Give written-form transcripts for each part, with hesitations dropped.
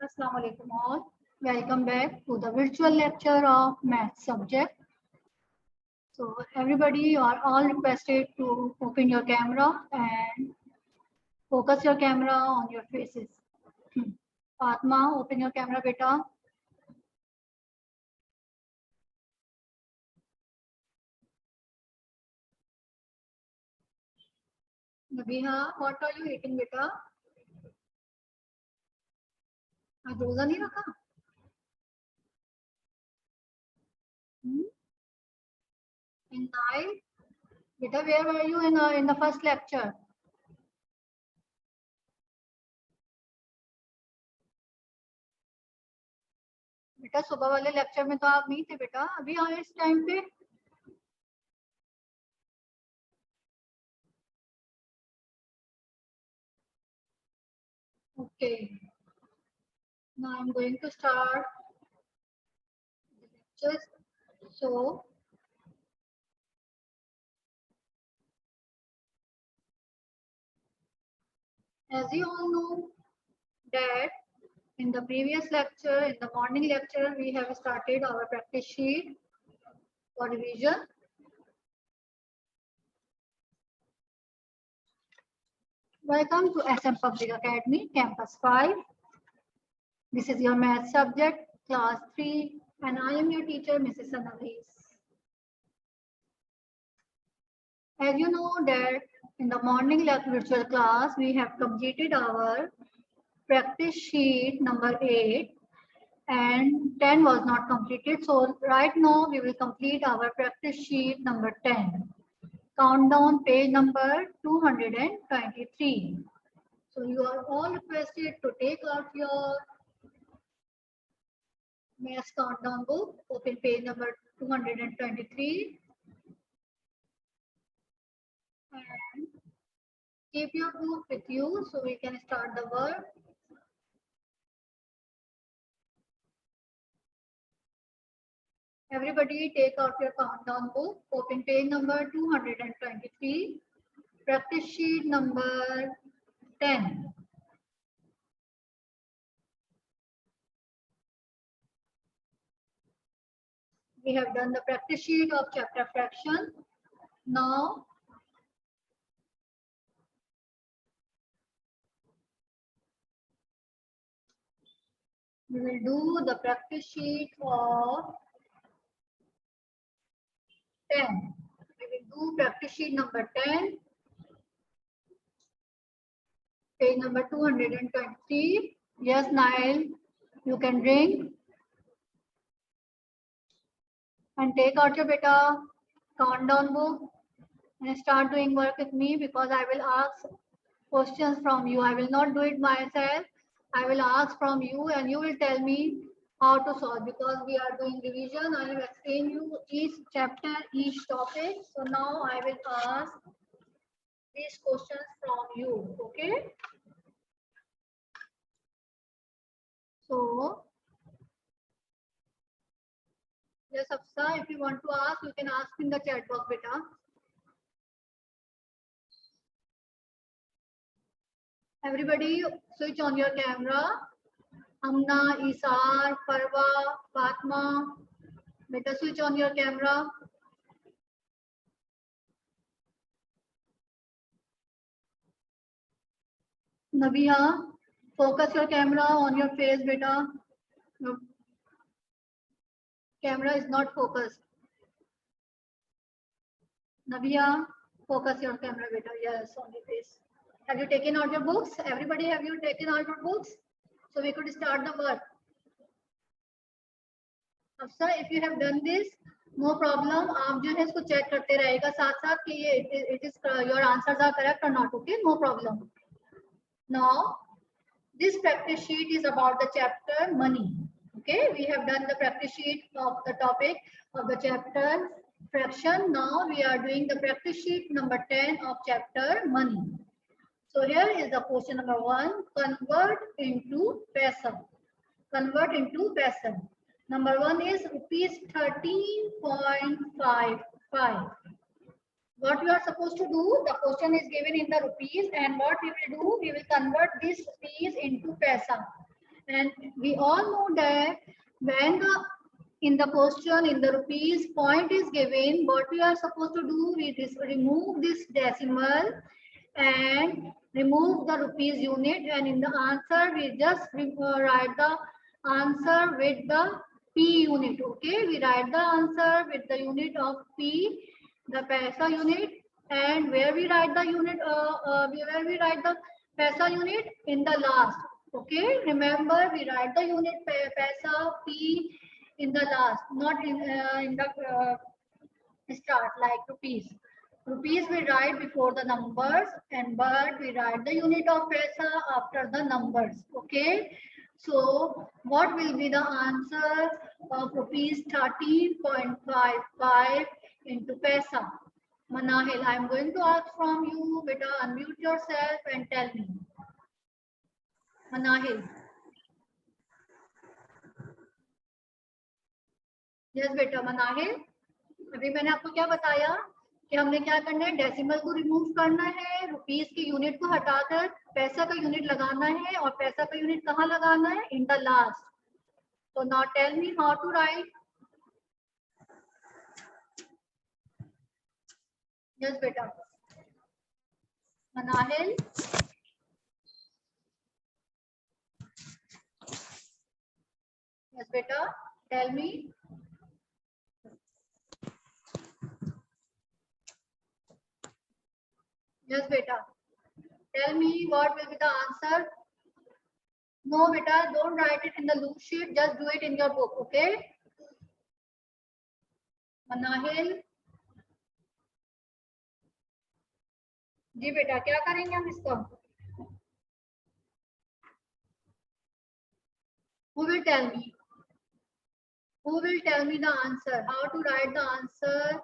Assalamu alaikum all. Welcome back to the virtual lecture of math subject. So everybody, you are all requested to open your camera and focus your camera on your faces. Fatma, open your camera, beta. Nabiha, what are you eating, beta? आज रोजा नहीं रखा? In night, beta, where were you in the first lecture? बेटा सुबह वाले lecture में तो आप नहीं थे बेटा, अभी आए इस टाइम पे. Okay. Now I'm going to start the lectures. So as you all know that in the previous lecture, in the morning lecture, we have started our practice sheet for revision. Welcome to SM Public Academy, Campus 5. This is your math subject, class 3, and I am your teacher, Mrs. Annavis. As you know that in the morning virtual class, we have completed our practice sheet number 8 and 10 was not completed. So right now we will complete our practice sheet number 10. Countdown page number 223. So you are all requested to take out your maths countdown book, open page number 223 and keep your book with you so we can start the work. Everybody take out your countdown book, open page number 223, practice sheet number 10. We have done the practice sheet of chapter fraction. Now, we will do the practice sheet of 10. We will do practice sheet number 10, page number 223. Yes, Nile, you can drink. And take out your beta countdown book and start doing work with me because I will ask questions from you. I will not do it myself. I will ask from you and you will tell me how to solve because we are doing revision. I will explain you each chapter, each topic. So now I will ask these questions from you. Okay. So yes, Afsa, if you want to ask, you can ask in the chat box, beta. Everybody switch on your camera. Amna, Isar, Parva, Fatma, better switch on your camera. Nabiha, focus your camera on your face, beta. No. Camera is not focused. Nabiha, focus your camera, beta. Yes, on your face. Have you taken out your books? Everybody, have you taken out your books? So we could start the work. Afsa, if you have done this, no problem. आप जो है इसको check करते रहेगा साथ-साथ कि ये it is your answers are correct or not. Okay, no problem. Now, this practice sheet is about the chapter money. Okay, we have done the practice sheet of the topic of the chapter fraction. Now we are doing the practice sheet number 10 of chapter money. So here is the question number 1. Convert into paisa. Convert into paisa. Number 1 is rupees 13.55. What we are supposed to do, the question is given in the rupees and what we will do, we will convert this rupees into paisa. And we all know that when in the question, in the rupees, point is given, what we are supposed to do is remove this decimal and remove the rupees unit, and in the answer we just write the answer with the P unit. Okay, we write the answer with the unit of P, the paisa unit, and where we write the unit, where we write the paisa unit in the last. Okay, remember we write the unit paisa P in the last, not in the start like rupees. Rupees we write before the numbers, and but we write the unit of paisa after the numbers. Okay. So what will be the answer of rupees 13.55 into paisa? Manahil, I am going to ask from you. Beta, unmute yourself and tell me. Manahil. Yes, beta, Manahil. अभी मैंने आपको क्या बताया कि हमने क्या करना है, डेसिमल को रिमूव करना है, रुपीस के यूनिट को हटाकर पैसा का यूनिट लगाना है, और पैसा का यूनिट कहाँ लगाना है, in the last. So now tell me how to write. Yes, beta. Manahil. Yes, beta. Tell me. Yes, beta. Tell me what will be the answer. No, beta, don't write it in the loop sheet. Just do it in your book, okay? Manahil. जी बेटा, क्या करेंगे हम इसको? Who will tell me? Who will tell me the answer? How to write the answer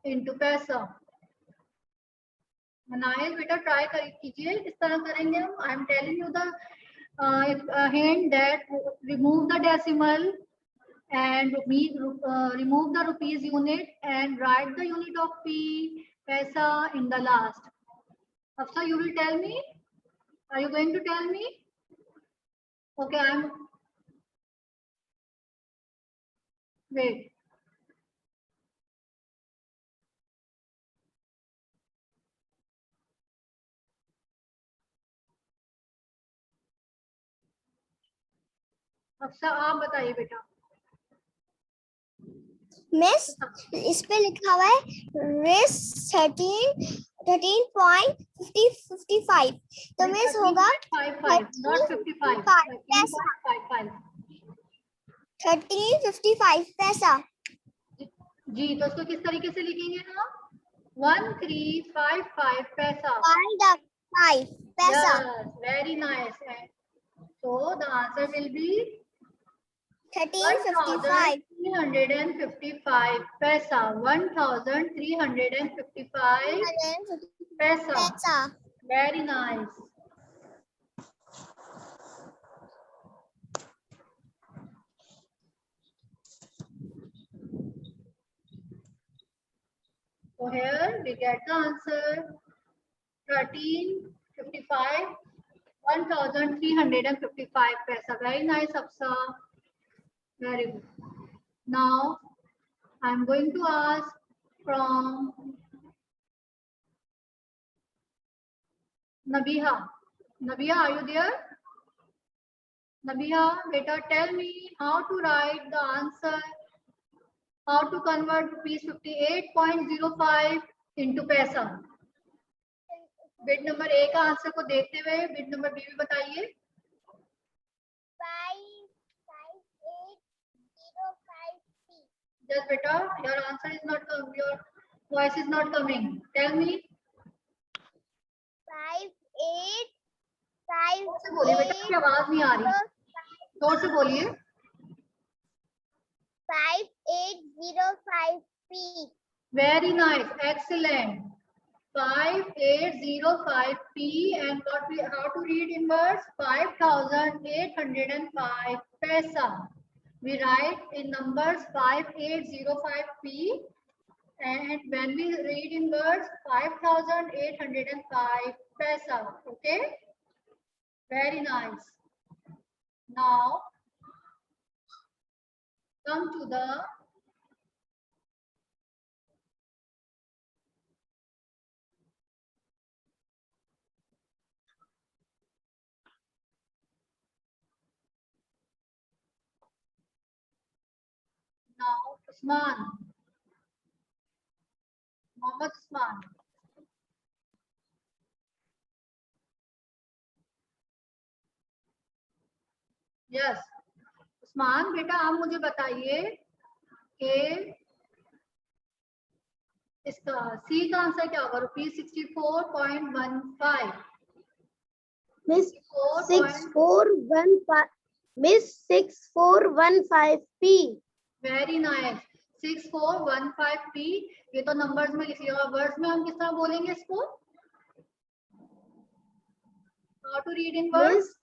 into paisa? Manahil, बेटा try कीजिए. इस तरह करेंगे हम. I am telling you the hint that remove the decimal and remove the rupees unit and write the unit of P paisa in the last. Afsa, you will tell me? Are you going to tell me? Okay, I'm. Wait. अफसा, आप बताइए बेटा. Miss, इस पे लिखा हुआ है race 13.55, तो miss होगा 13.55 पैसा. जी, तो उसको किस तरीके से लिखेंगे हम? 1355 पैसा. 5 पैसा. Very nice. So the answer will be 13.55 1355 paisa. 1355 paisa. Very nice. So here we get the answer 1355 1355 paisa. Very nice, Apsa. Very good. Now I'm going to ask from Nabiha. Nabiha, are you there? Nabiha, beta, tell me how to write the answer, how to convert rupees 58.05 into paisa. Bit number A का answer को देखते हुए bit number B भी बताइए. 5805P. Yes, beta, your answer is not coming. Your voice is not coming. Tell me. 5858. जोर से बोलिए बेटा, आपकी आवाज नहीं आ रही. जोर से बोलिए. 5805P. Very nice, excellent. 5805P, and what we how to read in words? 5805 paisa. We write in numbers 5805P, and when we read in words 5805 paisa. Okay, very nice. Now come to the Usman, Mohammed Usman. Yes Usman बेटा आप मुझे बताइए कि इसका सी का answer क्या होगा? ₹64.15। Miss 6415. Miss 6415P. Very nice 6415P। ये तो नंबर्स में लिख लिया, वर्ड्स में हम किस तरह बोलेंगे इसको? How to read in words?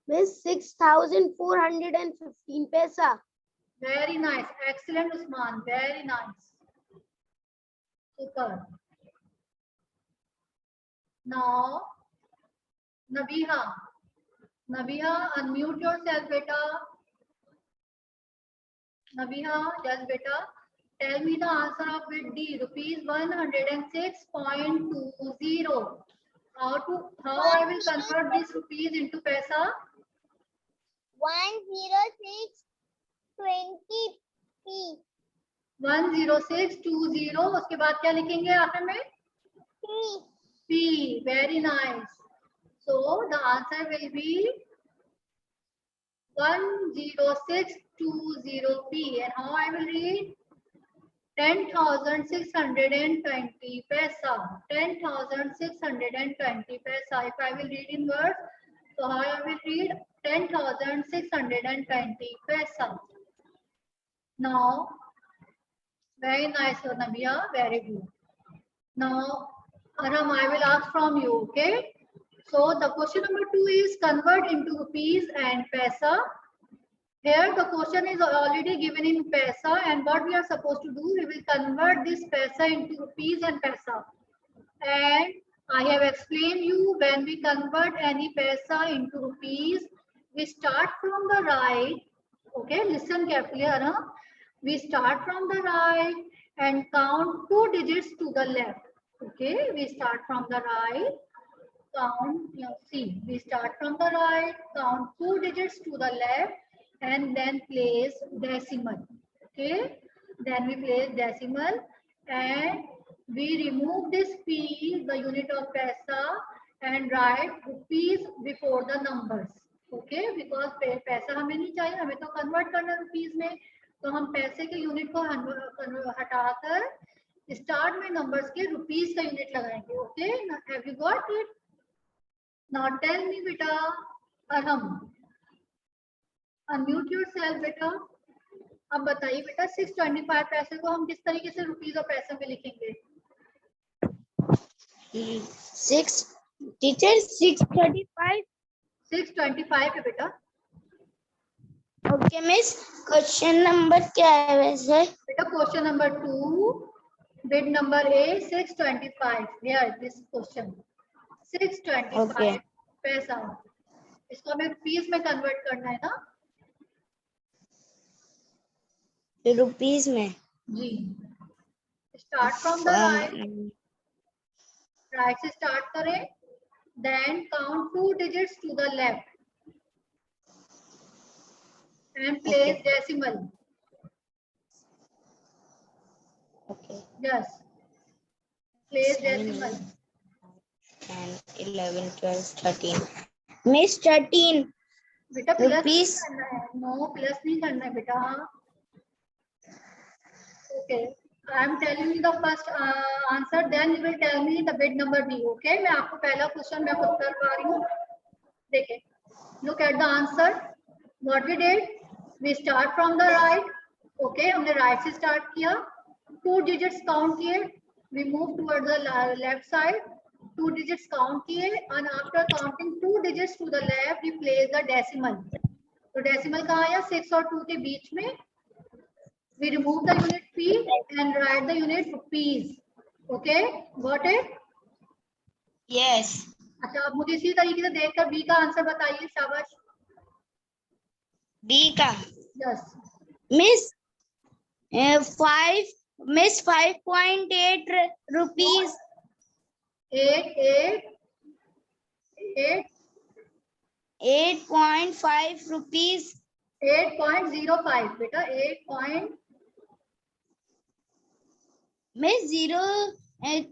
Miss 6415 पैसा. Very nice, excellent Usman, very nice, super. Now Nabiha, Nabiha unmute yourself बेटा। Nabila, yes beta. Tell me the answer of bit D, ₹106.20. How I will convert this rupees into paisa? 10620P. 10620। उसके बाद क्या लिखेंगे आखिर में? P. Very nice. So the answer will be 10620P. And how I will read? 10,620 paisa. 10,620 paisa. If I will read in words, so how I will read? 10,620 paisa. Now, very nice, Nabia. Very good. Now, Aram, I will ask from you, okay? So the question number 2 is convert into rupees and paisa. Here the question is already given in paisa, and what we are supposed to do, we will convert this paisa into rupees and paisa. And I have explained you, when we convert any paisa into rupees, we start from the right. Okay, listen carefully, Aram. We start from the right and count 2 digits to the left. Okay, we start from the right, count, see, we start from the right, count 2 digits to the left, and then place decimal. Okay, then we place decimal and we remove this P, the unit of paisa, and write rupees before the numbers. Okay, because पैसा हमें नहीं चाहिए, हमें तो convert करना rupees में, तो हम पैसे के यूनिट को हटाकर स्टार्ट में नंबर्स के रुपीस का यूनिट लगाएंगे. Okay, have you got it? Now tell me बेटा अरहम, अनम्यूट योरसेल्फ बेटा. अब बताइए बेटा 625 पैसे को हम किस तरीके से रुपीस और पैसे में लिखेंगे? 625 है बेटा. ओके मिस, क्वेश्चन नंबर क्या है वैसे? बेटा question number 2, bit number A 625. Here this question 625 पैसा, इसको हमें रुपीस में कन्वर्ट करना है ना? रुपीस में जी. स्टार्ट फ्रॉम द राइट से स्टार्ट करें, then count 2 digits to the left and place decimal. Okay. Yes. Place decimal. 10, 11, 12, 13. Miss 13. बेटा प्लस रुपीस करना है. नो प्लस नहीं करना है बेटा. Okay, I am telling you the first answer, then you will tell me the bit number B. Okay, मैं आपको पहला क्वेश्चन मैं खुद कर पा रही हूँ. देखिए, look at the answer. What we did, we start from the right. Okay, हमने राइट से स्टार्ट किया, 2 डिजिट्स काउंट किए, we move toward the left side, 2 digits count किए, and after counting 2 digits to the left we place the decimal. तो decimal कहाँ आया? 6 और 2 के बीच में. We remove the unit P and write the unit rupees. Okay, got it? Yes. अच्छा, अब मुझे इसी तरीके से देखकर बी का आंसर बताइए, शाबाश। बी का यस, मिस 5.8 रुपीज 8 8.5 रुपीज 8.05 बेटा, 8 मिस जीरो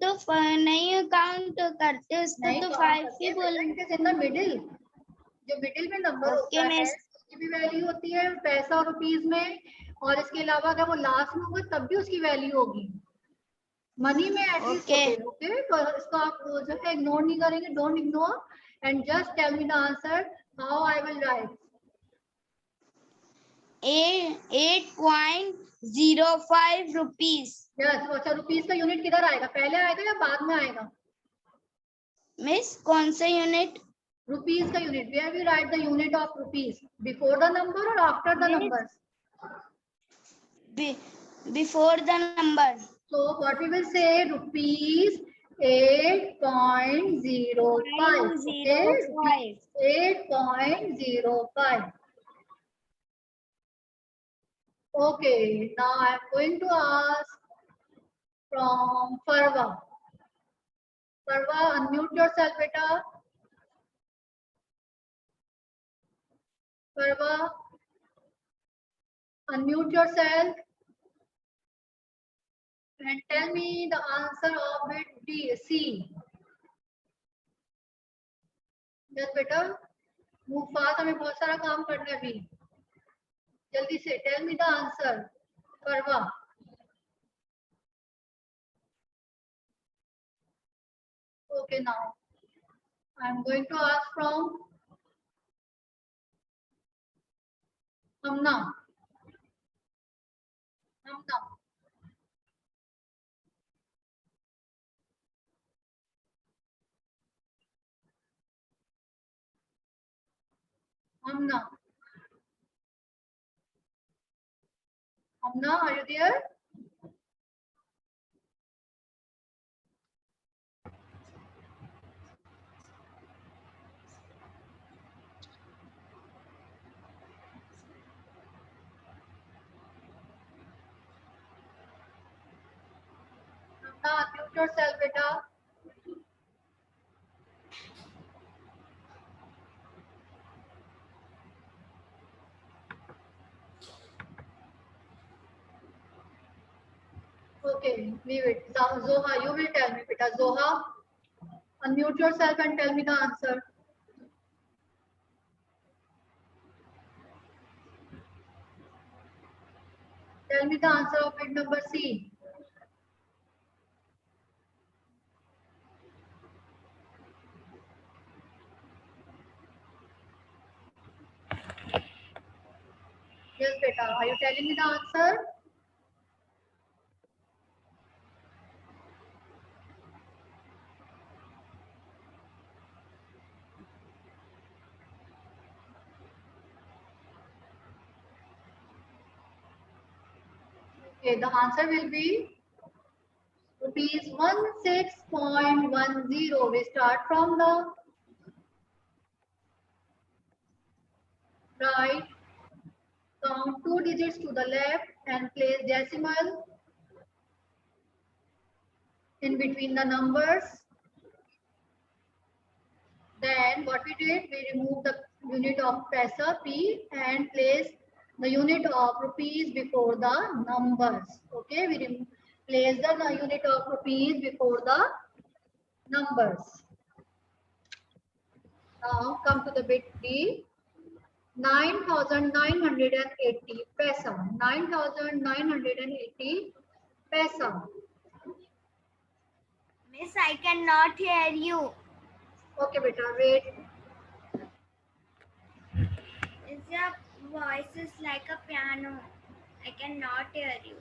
तो नहीं काउंट करते उसको, नहीं तो काउंट 5 करते ही हैं बोल। बेटा, it is in the middle. जो मिडिल में नंबर ओके होता है मिस। उसकी भी वैल्यू होती है पैसा और रुपीज में, और इसके अलावा अगर वो लास्ट में होगा तब भी उसकी वैल्यू होगी, मनी में एटलीस्ट ओके होते हैं। ओके, तो इसको आप जो है इग्नोर नहीं करेंगे, don't ignore and just tell me the answer how I will write. 8.05 rupees. Yes, अच्छा रुपीज का यूनिट किधर आएगा, पहले आएगा या बाद में आएगा? मिस कौन सा यूनिट? रुपीज का unit, where we write the unit of rupees, before the number और after the number? Before the number. So what we will say, rupees 8.05. Okay, rupees 8.05. Okay, now I am going to ask from Farwa. Farwa, unmute yourself, beta. Farwa, unmute yourself and tell me the answer of bit D, C. Yes, beta. Move fast, हमें बहुत सारा काम करना है अभी। जल्दी से tell me the answer, Farwa. Okay, now I'm going to ask from Amna. Amna. Amna. Amna, are you there? Amna, unmute yourself, beta. Okay, leave it. Zoha, you will tell me, beta. Zoha, unmute yourself and tell me the answer. Tell me the answer of bit number C. Yes, beta. Are you telling me the answer? Okay, the answer will be rupees 16.10. We start from the right, count 2 digits to the left and place decimal in between the numbers. Then what we did, we removed the unit of paisa P and placed the unit of rupees before the numbers. Okay, we place the unit of rupees before the numbers. Now come to the bit D. 9,980 paisa. 9,980 paisa. Miss, I cannot hear you. Okay, beta, wait. Your voice is like a piano. I cannot hear you.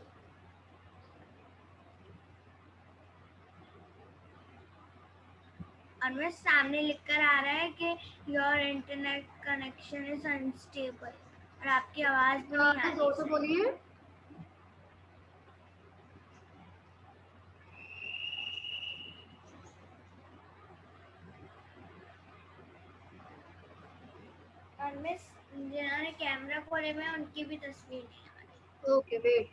और मेरे सामने लिखकर आ रहा है कि your internet connection is unstable और आपकी आवाज भी नहीं आ रही। जोर से बोलिए। और मिस जिन्होंने कैमरा खोले हुए हैं उनकी भी तस्वीर नहीं आ रही, Okay, wait.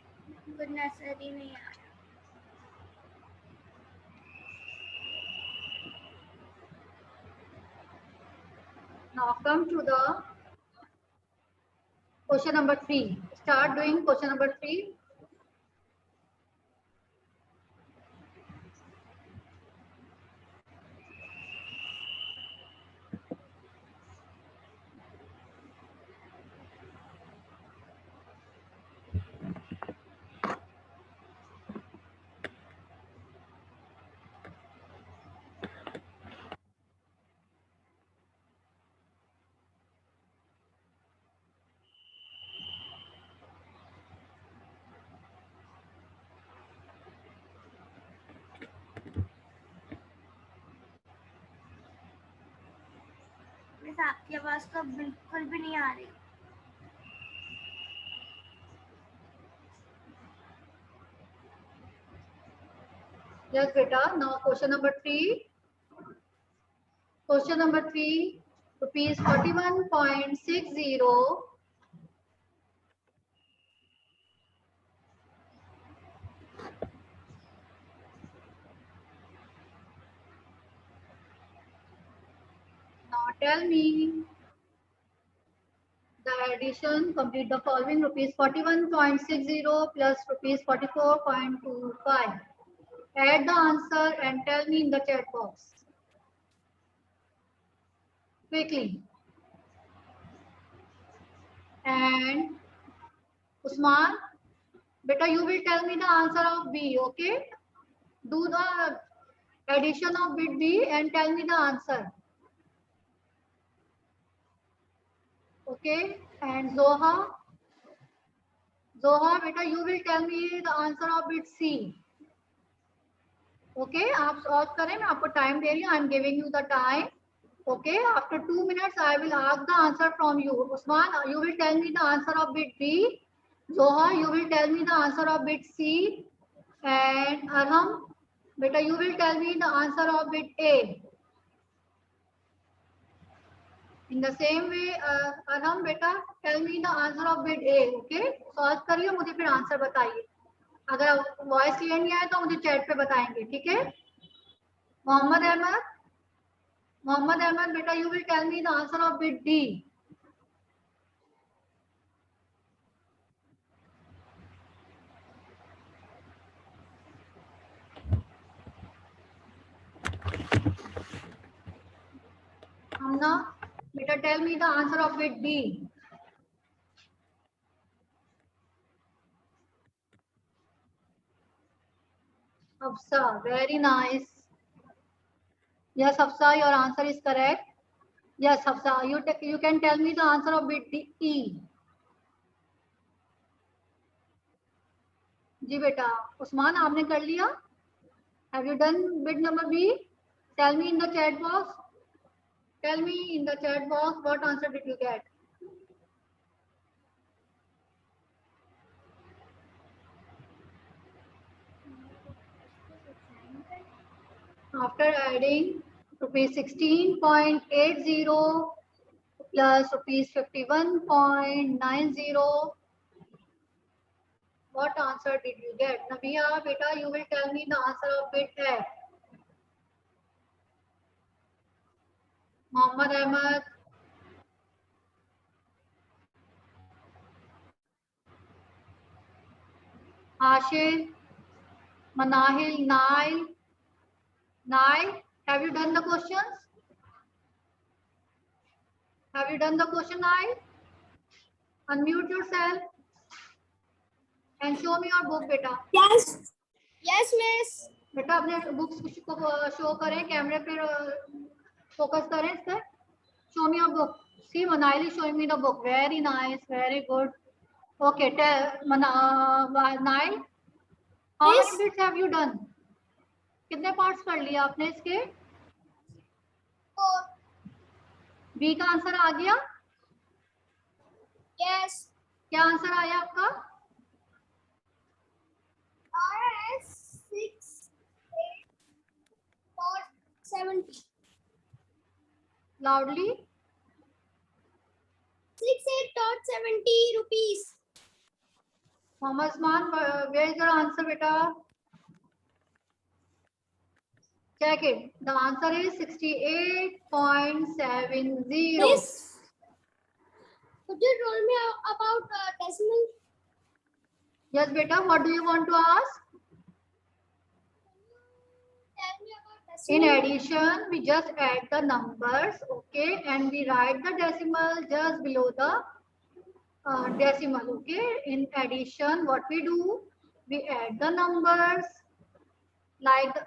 कुछ नजर ही नहीं आ रहा। Now come to the question number 3. Start doing question number 3. Miss आपकी आवाज तो बिल्कुल भी नहीं आ रही। Yes, beta. Now question number 3. Question number 3. Rupees 41.60. Now tell me the addition. Complete the following: rupees 41.60 plus rupees 44.25. Add the answer and tell me in the chat box. Quickly. And Usman, beta, you will tell me the answer of B, okay? Do the addition of bit B and tell me the answer. Okay? And Zoha, beta, you will tell me the answer of bit C. Okay? आप solve करें, मैं आपको time दे रही हूँ. I am giving you the time. Okay? After 2 minutes, I will ask the answer from you. Usman, you will tell me the answer of bit B. Zoha, you will tell me the answer of bit C. And Arham, beta, you will tell me the answer of bit A. In the same way, Arham, beta, tell me the answer of bit A. Okay? Solve करिए, मुझे फिर answer बताइए. अगर voice clear नहीं आए तो मुझे chat पे बताएंगे, ठीक है? मोहम्मद अहमद, बेटा, you will tell me the answer of bit D. Amna, beta, tell me the answer of bit D. Hafsa, very nice. Yes, Hafsa, your answer is correct. Yes, Hafsa, you can tell me the answer of bit D, E. जी बेटा, उस्मान आपने कर लिया? Have you done bit number B? Tell me in the chat box. Tell me in the chat box what answer did you get? After adding rupees 16.80 plus rupees 51.90, what answer did you get? Nabia, beta, you will tell me the answer of bit F. Mohammad Ahmed, Ashir, Manahil, Nail, have you done the questions? Have you done the question, Nail? Unmute yourself and show me your book, beta. Yes. Yes, miss. बेटा अपने books को show करें, कैमरे पे focus करें इस पर. Show me your book. See, Manali is showing me the book. Very nice, very good. Okay, Nail, how many bits have you done? कितने पार्ट्स कर लिए आपने इसके? 4. बी का आंसर आ गया? Yes. क्या आंसर आया आपका? RS 6, 8, 4, 70. Loudly. 68.70 rupees. Mohammed Usman, where is your answer, beta? Check it. The answer is 68.70. Miss, could you tell me about decimal? Yes, beta. What do you want to ask? Tell me about In decimal. addition, we just add the numbers, okay, and we write the decimal just below the decimal, okay. In addition, what we do, we add the numbers like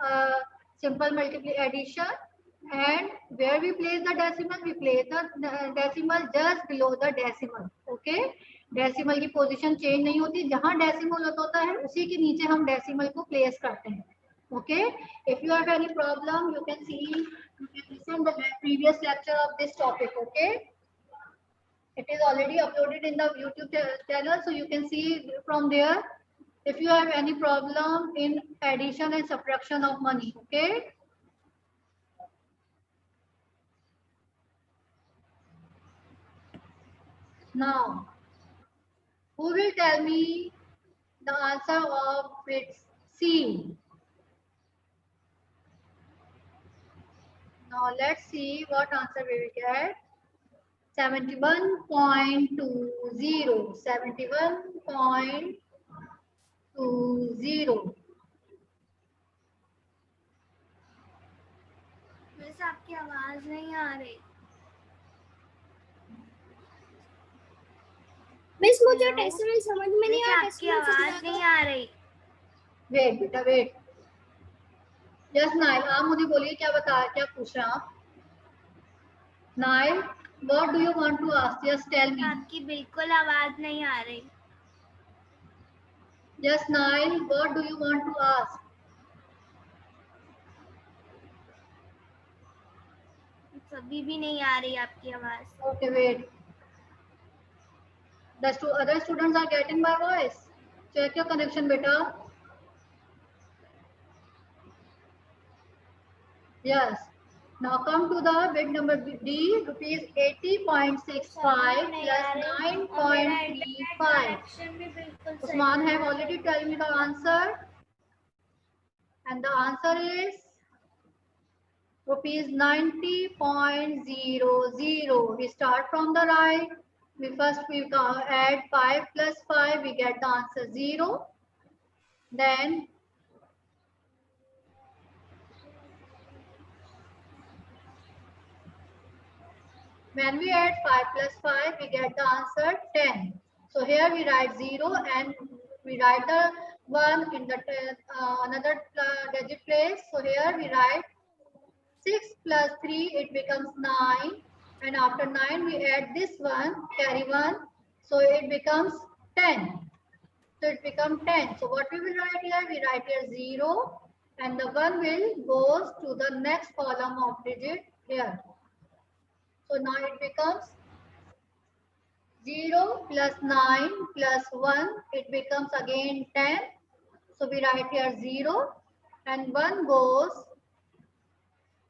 simple multiplication addition, and where we place the decimal, we place the decimal just below the decimal, okay. Decimal की position change नहीं होती, जहां decimal होता है उसी के नीचे हम डेसिमल को प्लेस करते हैं, okay. If you have any problem, you can listen the previous lecture of this topic, okay. It is already uploaded in the YouTube channel, so you can see from there. If you have any problem in addition and subtraction of money, okay. Now, who will tell me the answer of bit C? Now let's see what answer we will get. 71.20. 71.20. Miss आपकी आवाज नहीं आ रही। Miss, मुझे Hello? Decimal समझ में नहीं miss आया। आपकी आवाज नहीं आ रही। वेट बेटा वेट। यस नाइल, आप मुझे बोलिए क्या पूछ रहे हैं आप? Nail, what do you want to ask? Just tell me. आपकी बिल्कुल आवाज नहीं आ रही। Yes Nail, what do you want to ask? अभी भी नहीं आ रही आपकी आवाज। Okay wait. The other students are getting my voice. Check your connection, beta. Yes. Now come to the bid number D, rupees 80.65 plus 9.35. Usman have already told me the answer. And the answer is rupees 90.00. We start from the right. We add 5 plus 5, we get the answer 0. Then when we add 5 plus 5, we get the answer 10. So here we write 0 and we write the 1 in the another digit place. So here we write 6 plus 3, it becomes 9. And after 9, we add this one, carry 1. So it becomes 10. So it becomes 10. So what we will write here? We write here 0. And the 1 will goes to the next column of digit here. So now it becomes 0 plus 9 plus 1. It becomes again 10. So we write here 0. And 1 goes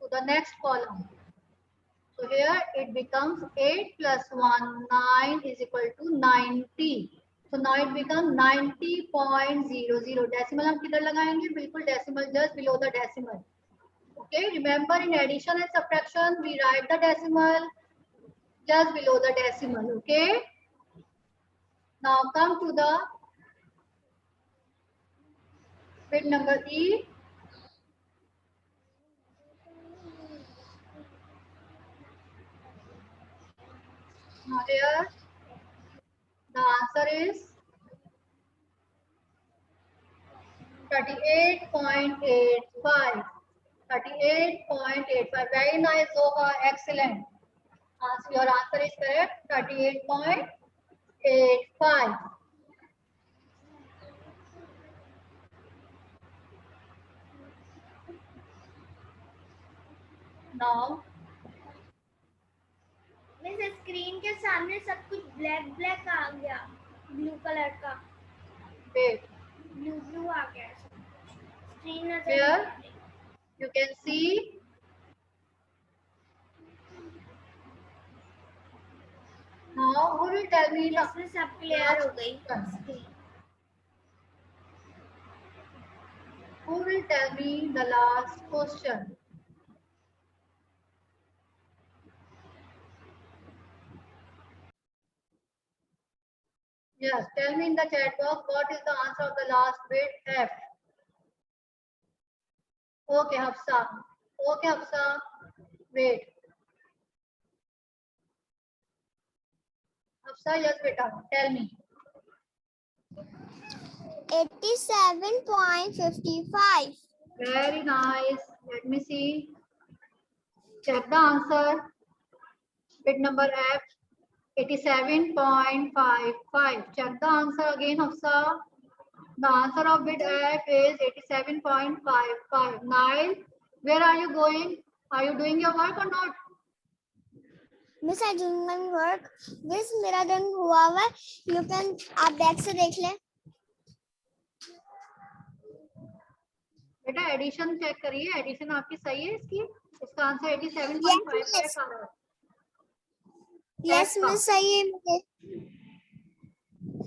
to the next column. So here it becomes 8 plus 1, 9 is equal to 90. So now it becomes 90.00. Decimal हम किधर लगाएंगे? बिल्कुल decimal just below the decimal. Okay, remember in addition and subtraction we write the decimal just below the decimal. Okay. Now come to the bit number E. Now here the answer is 38.85. 38.85. Very nice, Zoha. Excellent. Your answer is correct. 38.85. Now, miss screen के सामने सब कुछ black black आ गया, blue colour का। wait. Blue आ गया screen नजर Here नहीं आ रही। you can see now Now who will tell me the इसमें सब क्लियर हो गई question? screen. Who will tell me the last question? Yes, tell me in the chat box what is the answer of the last bit F. Okay, Hafsa. Okay, Hafsa. Wait. Hafsa, yes, beta. Tell me. 87.55. Very nice. Let me see. Check the answer. Bit number F. 87.55. Check the answer again, Hafsa. The answer of bit F is 87.55. Nile, where are you going? Are you doing your work or not? Miss, I doing my work. Miss, मेरा done हुआ हुआ है. You can आप back से देख लें. बेटा addition check करिए. एडिशन आपकी सही है इसकी. इसका आंसर 87.55 आ रहा है. Yes, Miss, सही है मुझे.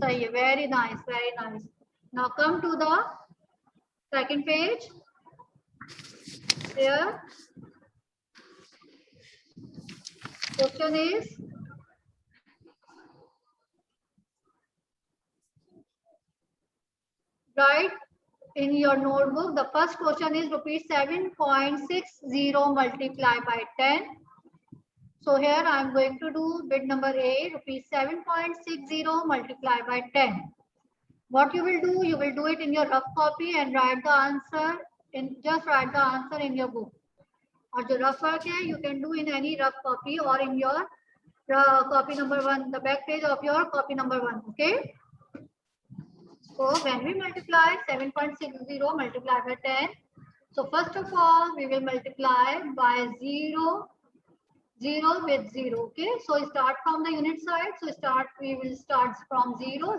सही है. Very nice, very nice. Now come to the second page. Here. Question is write in your notebook. The first question is rupees 7.60 multiplied by 10. So here I am going to do bit number A, rupees 7.60 multiplied by 10. What you will do? You will do it in your rough copy and write the answer in your book. और जो rough work है, you can do in any rough copy or in your copy number 1, the back page of your copy number 1. Okay. So when we multiply 7.60 multiplied by 10, so first of all we will multiply by 0 with 0. Okay, so start from the unit side. So we will start from 0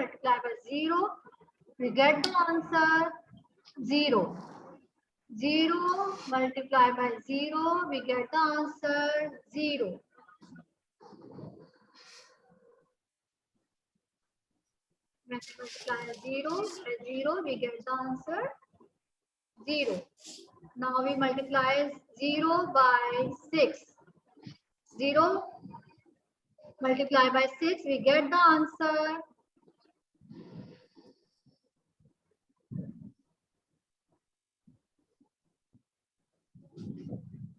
multiplied by 0, we get the answer 0 multiplied by 0, we get the answer 0. When we multiply 0 by 0, we get the answer 0. Now we multiply 0 by 6. 0 multiplied by 6, we get the answer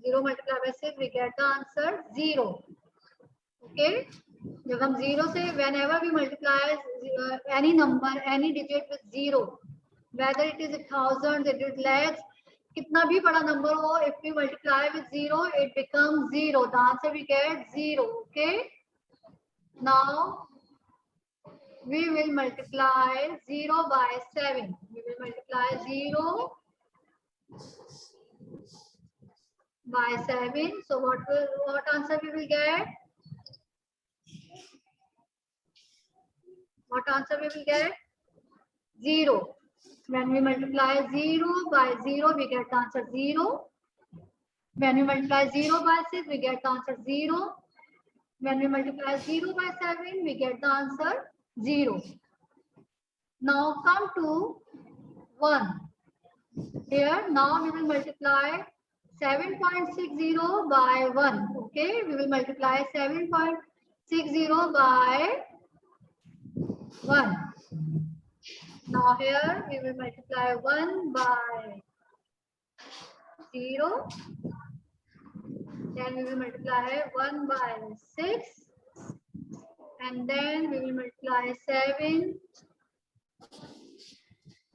0 multiplied by 6, we get the answer 0. Okay. जब हम 0 से whenever we multiply any number, any digit with 0, whether it is 1000, it is lakhs, कितना भी बड़ा number हो, if we multiply with 0, it becomes 0. The answer we get 0. Okay. Now we will multiply 0 by 7. We will multiply 0 by 7. So what answer we will get? What answer we will get? 0. When we multiply 0 by 0, we get the answer 0. When we multiply 0 by 6, we get the answer 0. When we multiply 0 by 7, we get the answer 0. Now come to 1. Here, now we will multiply 7.60 by 1. Okay, we will multiply 7.60 by 1. Now here we will multiply 1 by 0. Then we will multiply 1 by 6. And then we will multiply 7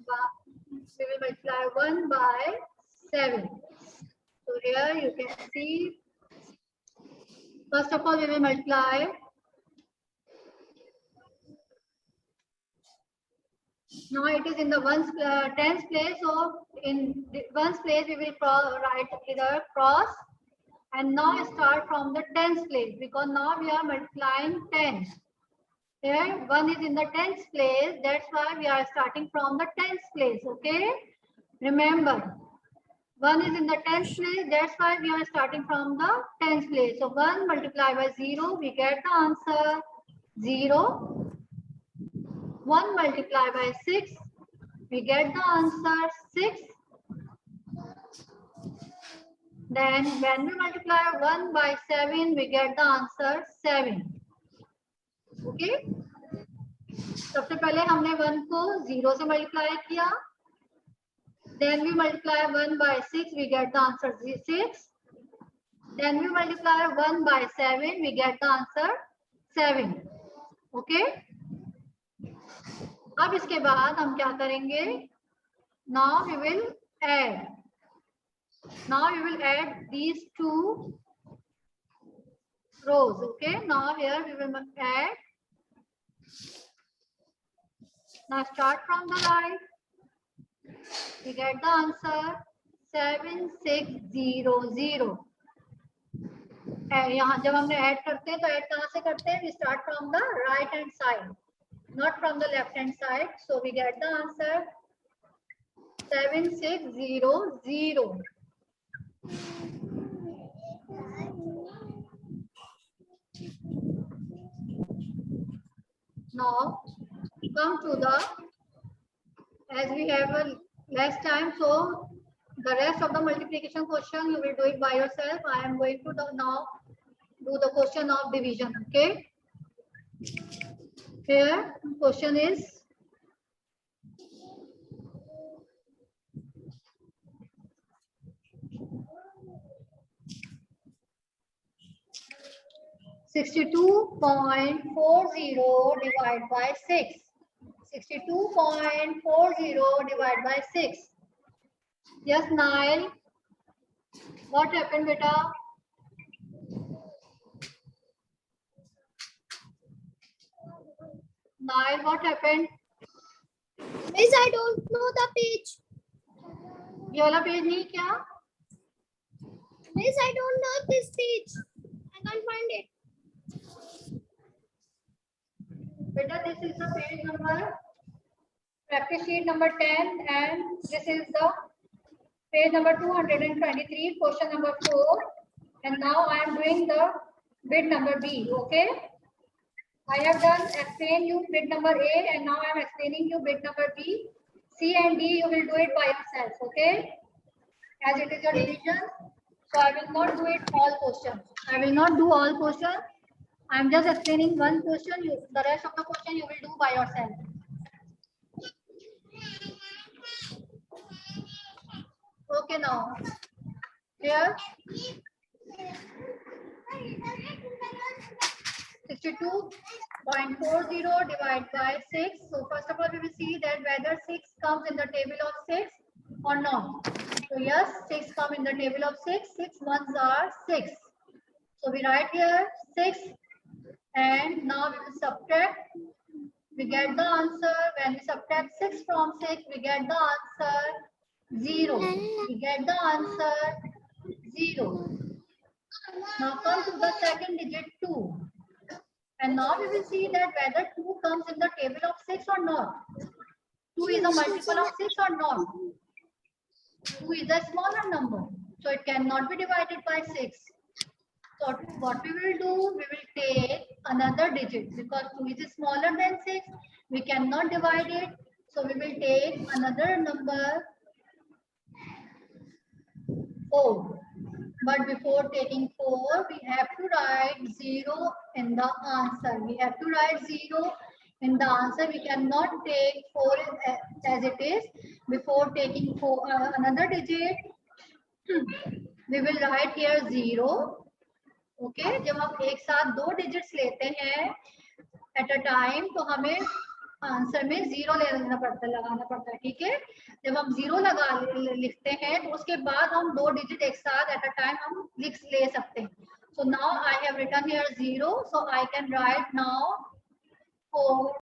by, we will multiply 1 by 7. So here you can see, first of all we will multiply. Now it is in the tens place, so in the ones place we will write either cross and now start from the tens place because now we are multiplying 10. Here 1 is in the tens place, that's why we are starting from the tens place. Okay, remember 1 is in the tens place, that's why we are starting from the tens place. So 1 multiplied by 0, we get the answer 0. 1 multiplied by 6, we get the answer 6. Then when we multiply 1 by 7, we get the answer 7. Okay? सबसे पहले हमने 1 को 0 से multiply किया. Then we multiply 1 by 6, we get the answer 6. Then we multiply 1 by 7, we get the answer 7. Okay? अब इसके बाद हम क्या करेंगे? Now we will add. Now we will add these two rows. Okay? Now here we will add. Now start from the right. We get the answer 7600. यहाँ जब हमने add करते हैं तो ऐड कहाँ से करते हैं? We start from the right hand side, not from the left hand side. So we get the answer 7600. Now come to the, as we have a less time, so the rest of the multiplication question you will do it by yourself. I am going to now do the question of division. Okay, here question is (62.40 divided by 6). 62.40 divided by 6. Yes, Nile. What happened, beta? Nile, what happened? Miss, I don't know the page. ये वाला page नहीं क्या? Miss, I don't know this page. I can't find it. Beta, this is the page number, practice sheet number 10, and this is the page number 223, question number 4. And now I am doing the bit number B. Okay, I have done explain you bit number A, and now I am explaining you bit number B. C and D you will do it by yourself. Okay, as it is your division, so I will not do it all questions. I will not do all questions. I am just explaining one question. The rest of the question you will do by yourself. Okay, now here 62.40 divided by 6. So first of all, we will see that whether 6 comes in the table of 6 or not. So yes, 6 come in the table of 6. 6 ones are 6. So we write here 6, and now we will subtract. We get the answer. When we subtract 6 from 6, we get the answer 0. We get the answer 0. Now come to the second digit 2. And now we will see that whether 2 comes in the table of 6 or not. 2 is a multiple of 6 or not. 2 is a smaller number, so it cannot be divided by 6. So what we will do, we will take another digit, because 2 is smaller than 6. We cannot divide it. So we will take another number 4. But before taking 4, we have to write 0 in the answer. We have to write 0 in the answer. We cannot take 4 as it is. Before taking another digit, we will write here 0. Okay, जब हम एक साथ 2 digits लेते हैं at a time, तो हमें answer में 0 लगाना पड़ता है. ठीक है, जब हम 0 लिखते हैं तो उसके बाद हम 2 digit एक साथ at a time हम ले सकते हैं. So now I have written here 0, so I can write now 4.